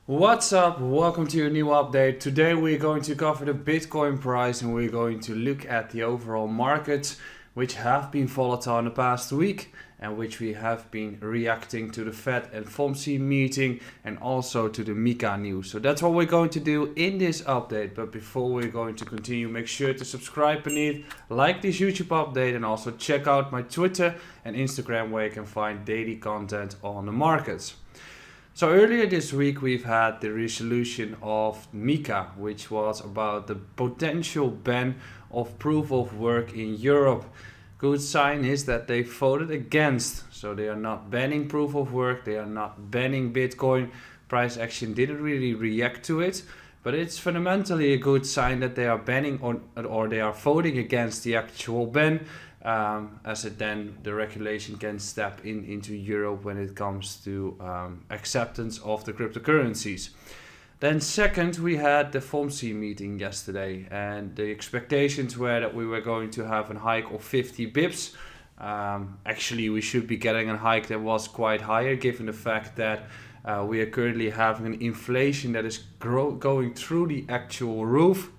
What's up? Welcome to a new update. Today we're going to cover the Bitcoin price and we're going to look at the overall markets which have been volatile in the past week and which we have been reacting to the Fed and FOMC meeting and also to the Mika news. So that's what we're going to do in this update. But before we're going to continue, make sure to subscribe beneath, like this YouTube update, and also check out my Twitter and Instagram where you can find daily content on the markets. So earlier this week we've had the resolution of Mika, which was about the potential ban of proof of work in Europe. Good sign is that they voted against, so they are not banning proof of work, they are not banning Bitcoin. Price action didn't really react to it, but it's fundamentally a good sign that they are banning or they are voting against the actual ban. As it then the regulation can step into Europe when it comes to acceptance of the cryptocurrencies. Then second, we had the FOMC meeting yesterday, and the expectations were that we were going to have a hike of 50 bips. Actually, we should be getting a hike that was quite higher, given the fact that we are currently having an inflation that is going through the actual roof.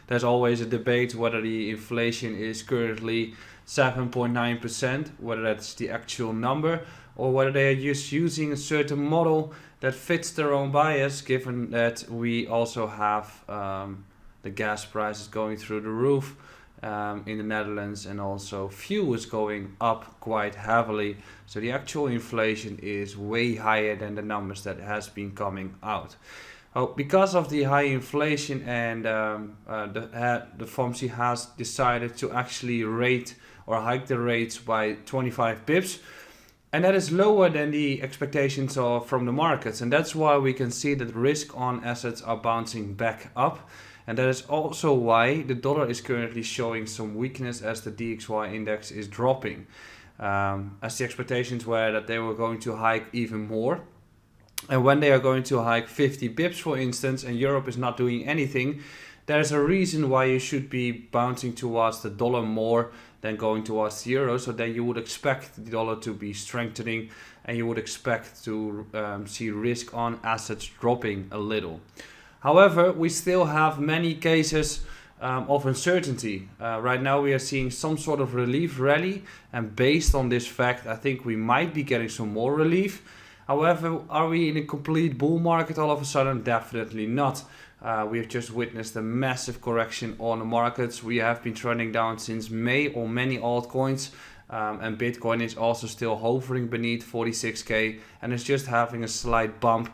There's always a debate whether the inflation is currently 7.9%, whether that's the actual number, or whether they are just using a certain model that fits their own bias, given that we also have the gas prices going through the roof in the Netherlands, and also fuel is going up quite heavily. So the actual inflation is way higher than the numbers that has been coming out. Because of the high inflation and the FOMC has decided to actually rate or hike the rates by 25 bips. And that is lower than the expectations from the markets. And that's why we can see that risk on assets are bouncing back up. And that is also why the dollar is currently showing some weakness as the DXY index is dropping. As the expectations were that they were going to hike even more. And when they are going to hike 50 bips, for instance, and Europe is not doing anything, there's a reason why you should be bouncing towards the dollar more than going towards the euro. So then you would expect the dollar to be strengthening and you would expect to see risk on assets dropping a little. However, we still have many cases of uncertainty. Right now we are seeing some sort of relief rally, and based on this fact, I think we might be getting some more relief. However, are we in a complete bull market all of a sudden? Definitely not. We have just witnessed a massive correction on the markets. We have been trending down since May on many altcoins. And Bitcoin is also still hovering beneath 46k and is just having a slight bump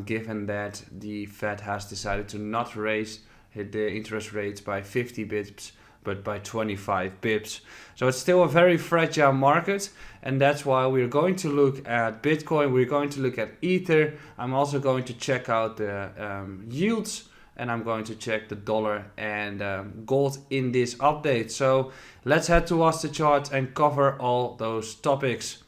given that the Fed has decided to not raise the interest rates by 50 bips but by 25 bips. So it's still a very fragile market, and that's why we're going to look at Bitcoin, we're going to look at Ether, I'm also going to check out the yields, and I'm going to check the dollar and gold in this update. So let's head towards the chart and cover all those topics.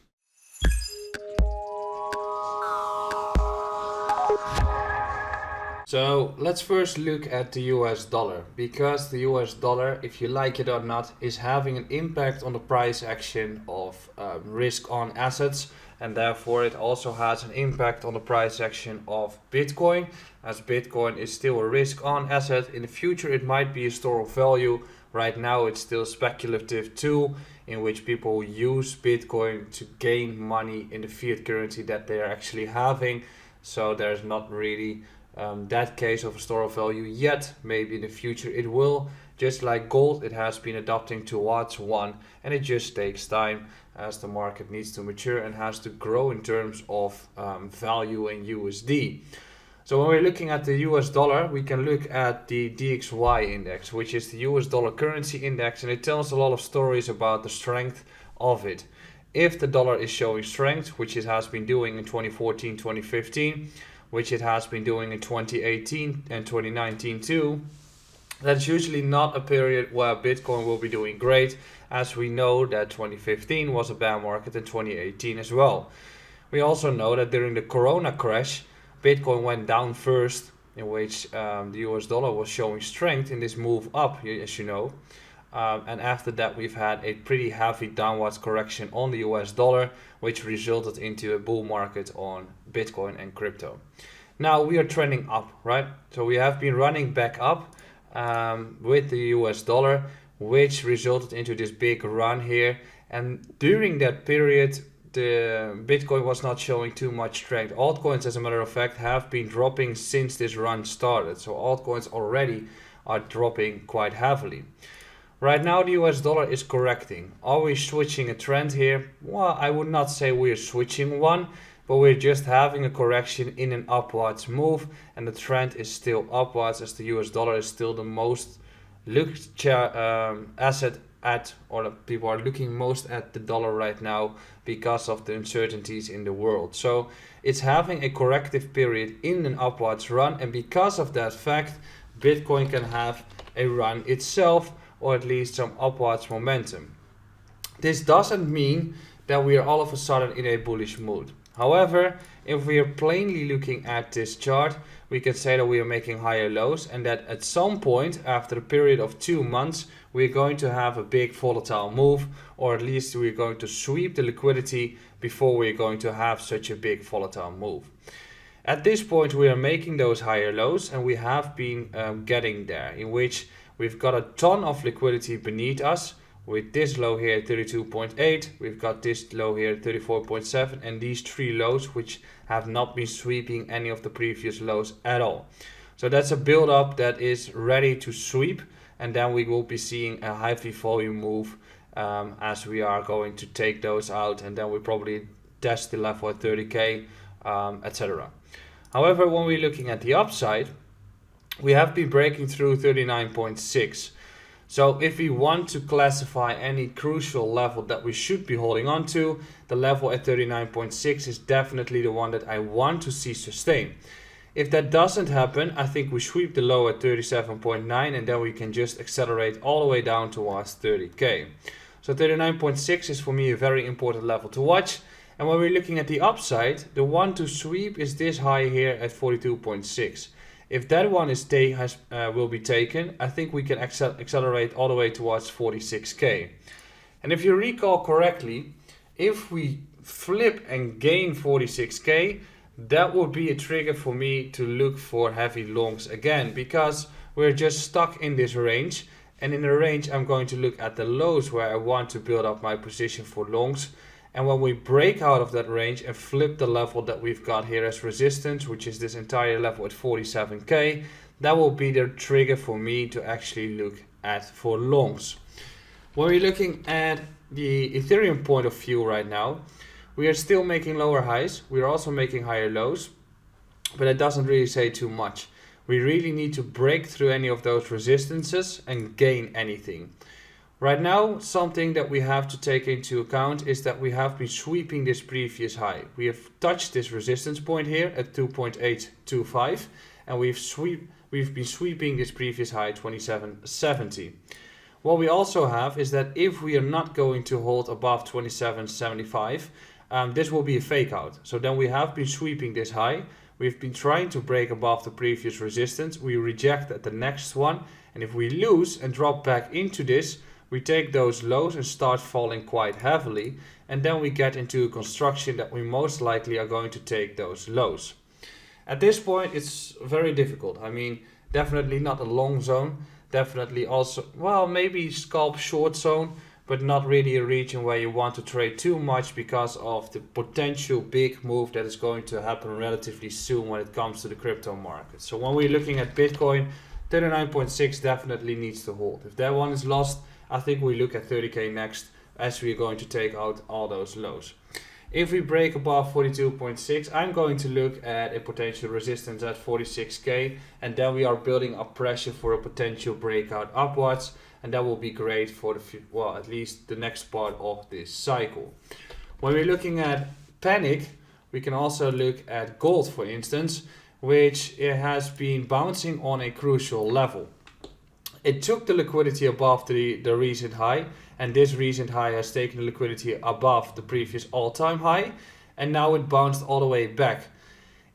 So let's first look at the US dollar, because the US dollar, if you like it or not, is having an impact on the price action of risk on assets, and therefore it also has an impact on the price action of Bitcoin, as Bitcoin is still a risk on asset. In the future it might be a store of value. Right now it's still a speculative tool in which people use Bitcoin to gain money in the fiat currency that they are actually having. So there's not really that case of a store of value yet. Maybe in the future it will. Just like gold, it has been adapting towards one, and it just takes time as the market needs to mature and has to grow in terms of value in USD. So when we're looking at the US dollar, we can look at the DXY index, which is the US dollar currency index, and it tells a lot of stories about the strength of it. If the dollar is showing strength, which it has been doing in 2014, 2015, which it has been doing in 2018 and 2019 too, that's usually not a period where Bitcoin will be doing great, as we know that 2015 was a bear market and 2018 as well. We also know that during the Corona crash, Bitcoin went down first, in which the US dollar was showing strength in this move up, as you know. And after that, we've had a pretty heavy downwards correction on the US dollar, which resulted into a bull market on Bitcoin and crypto. Now we are trending up, right? So we have been running back up with the US dollar, which resulted into this big run here. And during that period, the Bitcoin was not showing too much strength. Altcoins, as a matter of fact, have been dropping since this run started. So altcoins already are dropping quite heavily. Right now, the US dollar is correcting. Are we switching a trend here? Well, I would not say we're switching one, but we're just having a correction in an upwards move, and the trend is still upwards, as the US dollar is still the most looked asset at, or people are looking most at the dollar right now because of the uncertainties in the world. So it's having a corrective period in an upwards run, and because of that fact, Bitcoin can have a run itself, or at least some upwards momentum. This doesn't mean that we are all of a sudden in a bullish mood. However, if we are plainly looking at this chart, we can say that we are making higher lows, and that at some point after a period of 2 months, we're going to have a big volatile move, or at least we're going to sweep the liquidity before we're going to have such a big volatile move. At this point, we are making those higher lows, and we have been getting there, in which we've got a ton of liquidity beneath us. With this low here, 32.8, we've got this low here, 34.7, and these 3 lows which have not been sweeping any of the previous lows at all. So that's a build up that is ready to sweep, and then we will be seeing a heavy volume move as we are going to take those out, and then we probably test the level at 30k, etc. However, when we're looking at the upside, we have been breaking through 39.6. So if we want to classify any crucial level that we should be holding on to, the level at 39.6 is definitely the one that I want to see sustain. If that doesn't happen, I think we sweep the low at 37.9, and then we can just accelerate all the way down towards 30k. So 39.6 is for me a very important level to watch. And when we're looking at the upside, the one to sweep is this high here at 42.6. If that one will be taken, I think we can accelerate all the way towards 46k. And if you recall correctly, if we flip and gain 46k, that would be a trigger for me to look for heavy longs again, because we're just stuck in this range. And in the range, I'm going to look at the lows where I want to build up my position for longs. And when we break out of that range and flip the level that we've got here as resistance, which is this entire level at 47k, that will be the trigger for me to actually look at for longs. When we're looking at the Ethereum point of view right now, we are still making lower highs. We're also making higher lows, but it doesn't really say too much. We really need to break through any of those resistances and gain anything. Right now, something that we have to take into account is that we have been sweeping this previous high. We have touched this resistance point here at 2.825, and we've been sweeping this previous high 2770. What we also have is that if we are not going to hold above 2775, this will be a fake out. So then we have been sweeping this high. We've been trying to break above the previous resistance. We reject at the next one, and if we lose and drop back into this, we take those lows and start falling quite heavily, and then we get into a construction that we most likely are going to take those lows. At this point, it's very difficult. I mean, definitely not a long zone, definitely also, well, maybe scalp short zone, but not really a region where you want to trade too much because of the potential big move that is going to happen relatively soon when it comes to the crypto market. So when we're looking at Bitcoin, 39.6 definitely needs to hold. If that one is lost, I think we look at 30k next, as we're going to take out all those lows. If we break above 42.6, I'm going to look at a potential resistance at 46k, and then we are building up pressure for a potential breakout upwards, and that will be great for at least the next part of this cycle. When we're looking at panic, we can also look at gold, for instance, which it has been bouncing on a crucial level. It took the liquidity above the recent high, and this recent high has taken the liquidity above the previous all-time high, and now it bounced all the way back.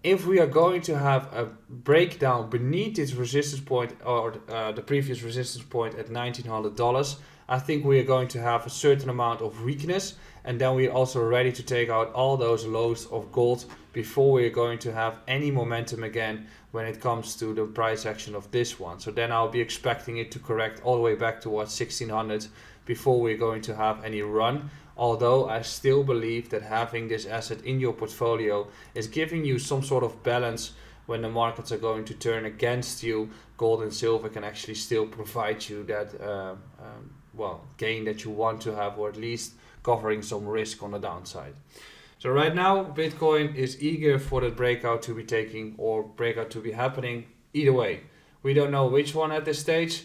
If we are going to have a breakdown beneath this resistance point or the previous resistance point at $1,900, I think we are going to have a certain amount of weakness, and then we're also ready to take out all those lows of gold before we're going to have any momentum again when it comes to the price action of this one. So then I'll be expecting it to correct all the way back towards 1600 before we're going to have any run. Although I still believe that having this asset in your portfolio is giving you some sort of balance when the markets are going to turn against you. Gold and silver can actually still provide you that gain that you want to have, or at least covering some risk on the downside. So right now Bitcoin is eager for the breakout to be taking or breakout to be happening. Either way, we don't know which one at this stage.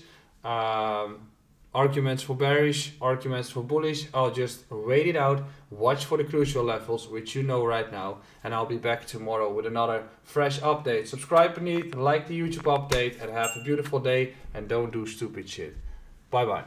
Arguments for bearish, arguments for bullish. I'll just wait it out, watch for the crucial levels, which you know right now, and I'll be back tomorrow with another fresh update. Subscribe beneath, like the YouTube update, and have a beautiful day, and don't do stupid shit. Bye bye.